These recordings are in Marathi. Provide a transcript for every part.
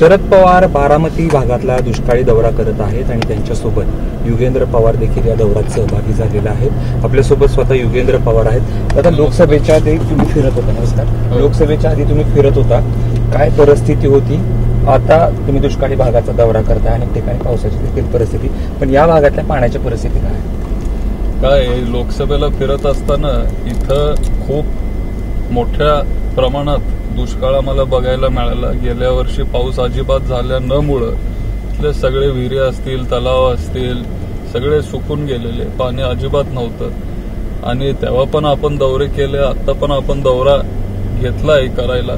शरद पवार बारामती भागातला दुष्काळी दौरा करत आहेत आणि त्यांच्यासोबत युगेंद्र पवार देखील या दौऱ्यात सहभागी झालेले आहेत. आपल्यासोबत स्वतः युगेंद्र पवार आहेत. आता लोकसभेच्या आधी तुम्ही फिरत होता, नमस्कार, लोकसभेच्या आधी तुम्ही फिरत होता, काय परिस्थिती होती? आता तुम्ही दुष्काळी भागाचा दौरा करताय, अनेक ठिकाणी पावसाची देखील परिस्थिती, पण या भागातल्या पाण्याच्या परिस्थिती काय लोकसभेला फिरत असताना इथं खूप मोठ्या प्रमाणात दुष्काळ आम्हाला बघायला मिळाला. गेल्या वर्षी पाऊस अजिबात झाल्या न मुळे इथले सगळे विहिरी असतील, तलाव असतील, सगळे सुकून गेलेले, पाणी अजिबात नव्हतं. आणि तेव्हा पण आपण दौरे केले, आता पण आपण दौरा घेतलाय करायला,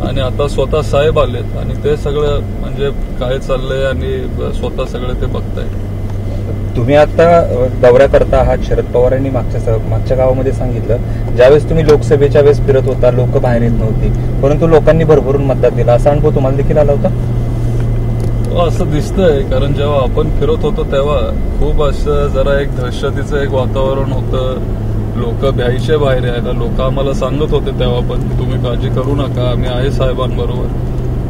आणि आता स्वतः साहेब आलेत आणि ते सगळं म्हणजे काय चाललंय आणि स्वतः सगळं ते बघताय. तुम्ही आता दौरा करता आहात. शरद पवारांनी मागच्या गावामध्ये सांगितलं, ज्यावेळेस तुम्ही लोकसभेच्या वेळेस फिरत होता लोक बाहेर येत नव्हती, परंतु लोकांनी भरभरून मतदान दिला. असा अनुभव तुम्हाला देखील आला होता? असं दिसतंय, कारण जेव्हा आपण फिरत होतो तेव्हा खूप असं जरा एक दहशतीचं एक वातावरण होतं. लोक भ्यायचे बाहेर यायला. लोक आम्हाला सांगत होते तेव्हा पण की तुम्ही काळजी करू नका, आम्ही आहे साहेबांबरोबर.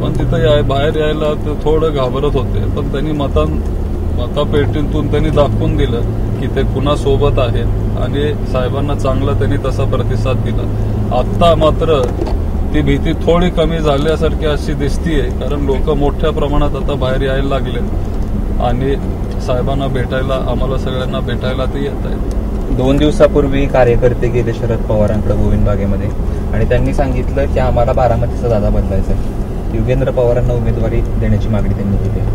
पण तिथं बाहेर यायला थोडं घाबरत होते. पण त्यांनी मतापेटीतून त्यांनी दाखवून दिलं की ते पुन्हा सोबत आहेत आणि साहेबांना चांगला त्यांनी तसा प्रतिसाद दिला. आता मात्र ती भीती थोडी कमी झाल्यासारखी अशी दिसतीये, कारण लोक मोठ्या प्रमाणात आता बाहेर यायला लागले आणि साहेबांना भेटायला, आम्हाला सगळ्यांना भेटायला ते येत आहेत. 2 दिवसापूर्वी कार्यकर्ते गेले शरद पवारांकडे गोविंद बागेमध्ये आणि त्यांनी सांगितलं की आम्हाला बारामतीचा दादा बदलायचा आहे. युगेंद्र पवारांना उमेदवारी देण्याची मागणी त्यांनी केली.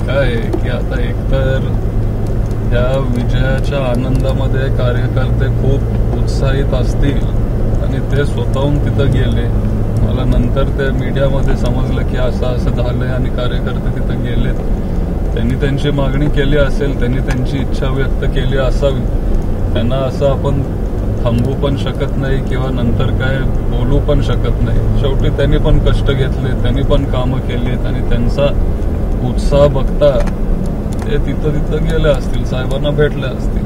काय की आता एकतर या विजयाच्या आनंदामध्ये कार्यकर्ते खूप उत्साहित असतील आणि ते स्वतःहून तिथं गेले. मला नंतर ते मीडियामध्ये समजलं की असं झालंय आणि कार्यकर्ते तिथं गेलेत. त्यांनी त्यांची मागणी केली असेल, त्यांनी त्यांची इच्छा व्यक्त केली असावी. त्यांना असं आपण थांबवू पण शकत नाही किंवा नंतर काय बोलू पण शकत नाही. शेवटी त्यांनी पण कष्ट घेतले, त्यांनी पण कामं केलीत आणि त्यांचा उत्साह बघता ते तिथं गेले असतील, साहेबांना भेटले असतील.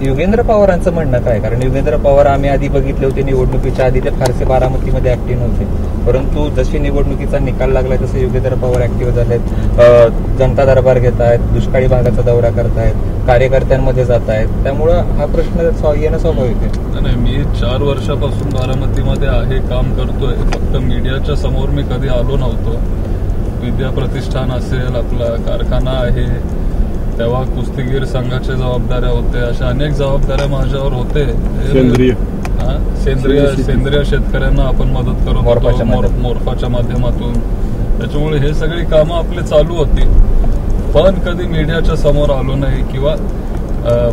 युगेंद्र पवारांचं म्हणणं काय? कारण युगेंद्र पवार आम्ही आधी बघितले होते निवडणुकीच्या आधी ते फारसे बारामतीमध्ये ऍक्टिव्ह नव्हते, परंतु जशी निवडणुकीचा निकाल लागलाय तसे युगेंद्र पवार ऍक्टिव्ह झालेत. जनता दरबार घेत आहेत, दुष्काळी भागाचा दौरा करतायत, कार्यकर्त्यांमध्ये जात आहेत. त्यामुळं हा प्रश्न येणं स्वाभाविक आहे. नाही, मी 4 वर्षापासून बारामतीमध्ये आहे, काम करतोय. फक्त मीडियाच्या समोर मी कधी आलो नव्हतो. विद्या प्रतिष्ठान असेल, आपला कारखाना आहे, तेव्हा कुस्तीगीर संघाच्या जबाबदाऱ्या होते, अशा अनेक जबाबदाऱ्या माझ्यावर होते. सेंद्रिय शेतकऱ्यांना आपण मदत करत होतो मोर्फाच्या माध्यमातून. त्याच्यामुळे हे सगळी कामं आपली चालू होती, पण कधी मीडियाच्या समोर आलो नाही किंवा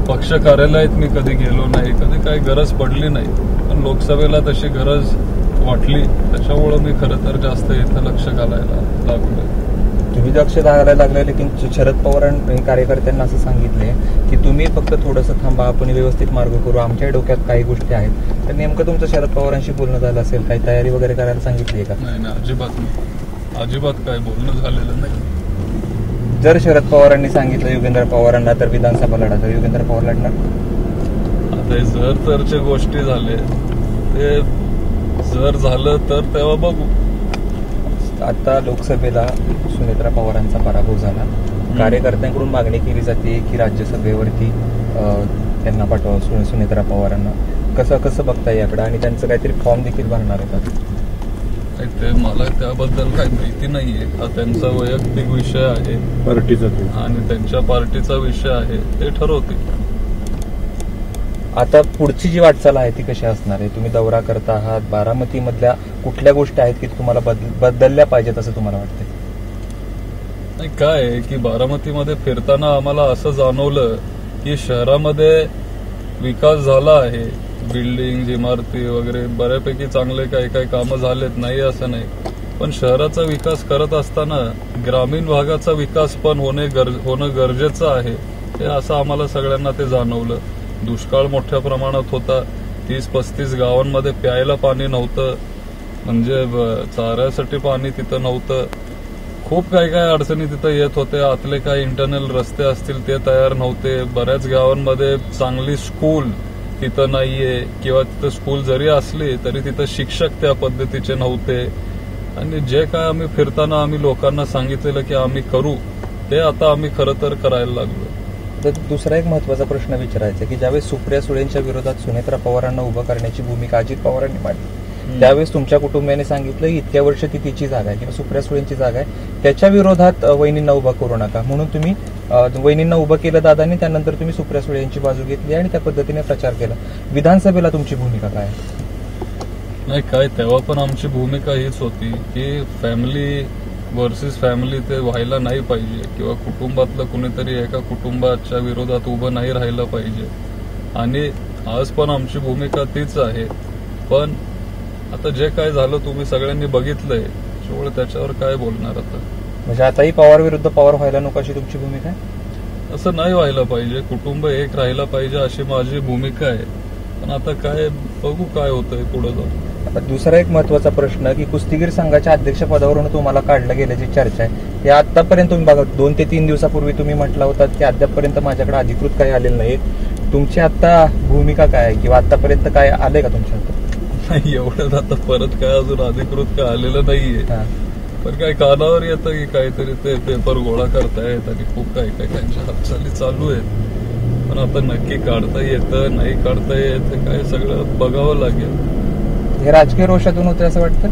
पक्ष कार्यालयात मी कधी गेलो नाही, कधी काही गरज पडली नाही. पण लोकसभेला तशी गरज वाटली, त्याच्यामुळे मी खरं तर जास्त इथं लक्ष घालायला लागलोय. तुम्ही लक्ष घालायला लागले, लेकिन शरद पवारांनी कार्यकर्त्यांना असं सांगितले की तुम्ही फक्त थोडंसं थांबा, आपण व्यवस्थित मार्ग करू, आमच्या डोक्यात काही गोष्टी आहेत. तर नेमकं तुमचं शरद पवारांशी बोलणं झालं असेल, काही तयारी वगैरे करायला सांगितली आहे का? नाही, अजिबात नाही, अजिबात काही बोलणं झालेलं नाही. जर शरद पवारांनी सांगितलं युगेंद्र पवारांना तर विधानसभा लढा, तर युगेंद्र पवार लढणार? आता जर तरचे गोष्टी झाले, ते जर झालं तर तेव्हा बघू. आता लोकसभेला सुनेत्रा पवारांचा पराभव झाला. कार्यकर्त्यांकडून मागणी केली जाते की राज्यसभेवरती त्यांना पाठवा सुनेत्रा पवारांना. कसं बघताय याकडे? आणि त्यांचं काहीतरी फॉर्म देखील भरणार आहे का? ते मला त्याबद्दल काही माहिती नाहीये. हा त्यांचा वैयक्तिक विषय आहे, पार्टीचा, आणि त्यांच्या पार्टीचा विषय आहे, ते ठरवतील. आता पुढची जी वाटचाल आहे ती कशी असणार आहे? तुम्ही दौरा करता आहात, बारामतीमधल्या कुठल्या गोष्टी आहेत की तुम्हाला बदलल्या पाहिजेत असं तुम्हाला वाटतंय? नाही, काय आहे की बारामतीमध्ये फिरताना आम्हाला असं जाणवलं की शहरामध्ये विकास झाला आहे. बिल्डिंग, इमारती वगैरे बऱ्यापैकी चांगले काही कामं झालेत, नाही असं नाही. पण शहराचा विकास करत असताना ग्रामीण भागाचा विकास पण होणं गरजेचं आहे. हे असं आम्हाला सगळ्यांना ते जाणवलं. दुष्काळ मोठ्या प्रमाणात होता. 30-35 गावांमध्ये प्यायला पाणी नव्हतं, म्हणजे चाऱ्यासाठी पाणी तिथं नव्हतं. खूप काही अडचणी तिथं येत होत्या. आतले काही इंटरनल रस्ते असतील ते तयार नव्हते. बऱ्याच गावांमध्ये चांगली स्कूल तिथं नाहीये, किंवा तिथं स्कूल जरी असली तरी तिथं शिक्षक त्या पद्धतीचे नव्हते. आणि जे काय आम्ही फिरताना आम्ही लोकांना सांगितलेलं की आम्ही करू ते आता आम्ही खरं तर करायला लागलो. तर दुसरा एक महत्वाचा प्रश्न विचारायचा आहे की ज्यावेळेस सुप्रिया सुळेंच्या विरोधात सुनेत्रा पवारांना उभं करण्याची भूमिका अजित पवारांनी मांडली, त्यावेळेस तुमच्या कुटुंबियाने सांगितलं इतक्या वर्ष ती तिची जागा आहे किंवा सुप्रिया सुळेंची जागा आहे, त्याच्या विरोधात वहिनींना उभं करू नका म्हणून तुम्ही वहिनींना उभं केलं दादांनी, त्यानंतर तुम्ही सुप्रिया सुळे यांची बाजू घेतली आणि त्या पद्धतीने प्रचार केला. विधानसभेला तुमची भूमिका काय आहे? नाही काय तेव्हा पण आमची भूमिका हीच होती की फॅमिली वर्सेस फॅमिली ते व्हायला नाही पाहिजे किंवा कुटुंबातलं कुणीतरी एका कुटुंबाच्या विरोधात उभं नाही राहिलं पाहिजे. आणि आज पण आमची भूमिका तीच आहे. पण आता जे काय झालं तुम्ही सगळ्यांनी बघितलंय, त्यामुळे त्याच्यावर काय बोलणार आता. म्हणजे आताही पवार विरुद्ध पवार व्हायला नको अशी तुमची भूमिका आहे? असं नाही व्हायला पाहिजे, कुटुंब एक राहिला पाहिजे अशी माझी भूमिका आहे. पण आता काय बघू काय होतंय पुढे जाऊन. आता दुसरा एक महत्वाचा प्रश्न की कुस्तीगीर संघाच्या अध्यक्षपदावरून तुम्हाला काढलं गेल्याची चर्चा आहे. या आतापर्यंत तुम्ही बघा 2 ते 3 दिवसापूर्वी तुम्ही म्हटलं होतात की अद्यापपर्यंत माझ्याकडे अधिकृत काही आलेलं नाही. तुमची आता भूमिका काय आहे किंवा आतापर्यंत काय आलंय का तुमच्या हातात? नाही एवढं आता परत काय अजून अधिकृत काय आलेलं नाहीये. पण काय कानावर येतं की काहीतरी ते पेपर गोळा करतायत आणि खूप काही काही त्यांच्या हालचाली चालू आहेत. पण आता नक्की काढता येतं नाही काढता येत काय सगळं बघावं लागेल. हे राजकीय रोषातून होते असं वाटतं?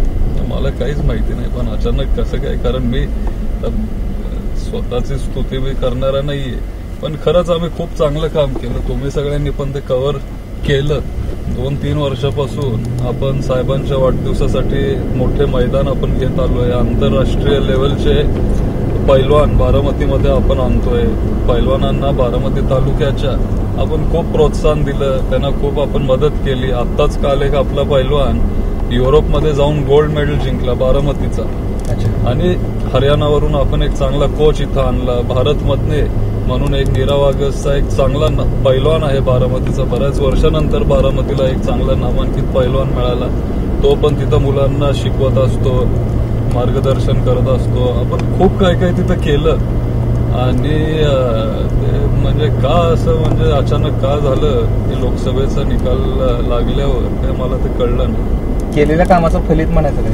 मला काहीच माहिती नाही. पण अचानक कसं काय, कारण मी स्वतःची स्तुती मी करणारा नाहीये. पण खरंच आम्ही खूप चांगलं काम केलं. तुम्ही सगळ्यांनी पण ते कव्हर केलं. 2-3 वर्षापासून आपण साहेबांच्या वाढदिवसासाठी मोठे मैदान आपण घेत आलोय. आंतरराष्ट्रीय लेवलचे पैलवान बारामतीमध्ये आपण आणतोय. पैलवानांना बारामती तालुक्याच्या आपण खूप प्रोत्साहन दिलं, त्यांना खूप आपण मदत केली. आत्ताच काल एक आपला पैलवान युरोपमध्ये जाऊन गोल्ड मेडल जिंकला बारामतीचा. आणि हरियाणावरून आपण एक चांगला कोच इथं आणला. भारतमधले म्हणून एक नीरा वागसचा एक चांगला पैलवान आहे बारामतीचा. बऱ्याच वर्षानंतर बारामतीला एक चांगला नामांकित पैलवान मिळाला. तो पण तिथं मुलांना शिकवत असतो, मार्गदर्शन करत असतो. आपण खूप काय काय तिथं केलं. आणि म्हणजे का असं म्हणजे अचानक का झालं की लोकसभेचा निकाल लागल्यावर काय मला ते कळलं नाही. केलेल्या कामाचं फलित म्हणायचं काय?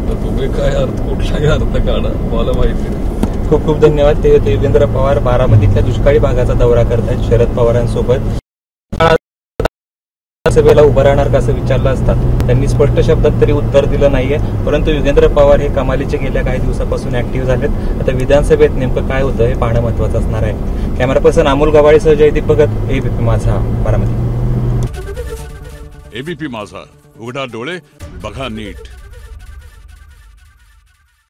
तर तुम्ही काय अर्थ कुठलाही अर्थ काढा, मला माहिती नाही. खूप खूप धन्यवाद. ते होते युगेंद्र पवार, बारामतीतल्या दुष्काळी भागाचा दौरा करतायत शरद पवारांसोबत. सभेला उभं राहणार का असं विचारलं असता त्यांनी स्पष्ट शब्दात तरी उत्तर दिलं नाहीये. परंतु युगेंद्र पवार हे कमालीचे गेल्या काही दिवसापासून ऍक्टिव्ह झालेत. आता विधानसभेत नेमकं काय होतं हे पाहणं महत्वाचं असणार आहे. कॅमेरा पर्सन अमोल गवाळीसह जयदीप भगत, एबीपी माझा, बारामती. एबीपी माझा, उघडा डोळे बघा नीट.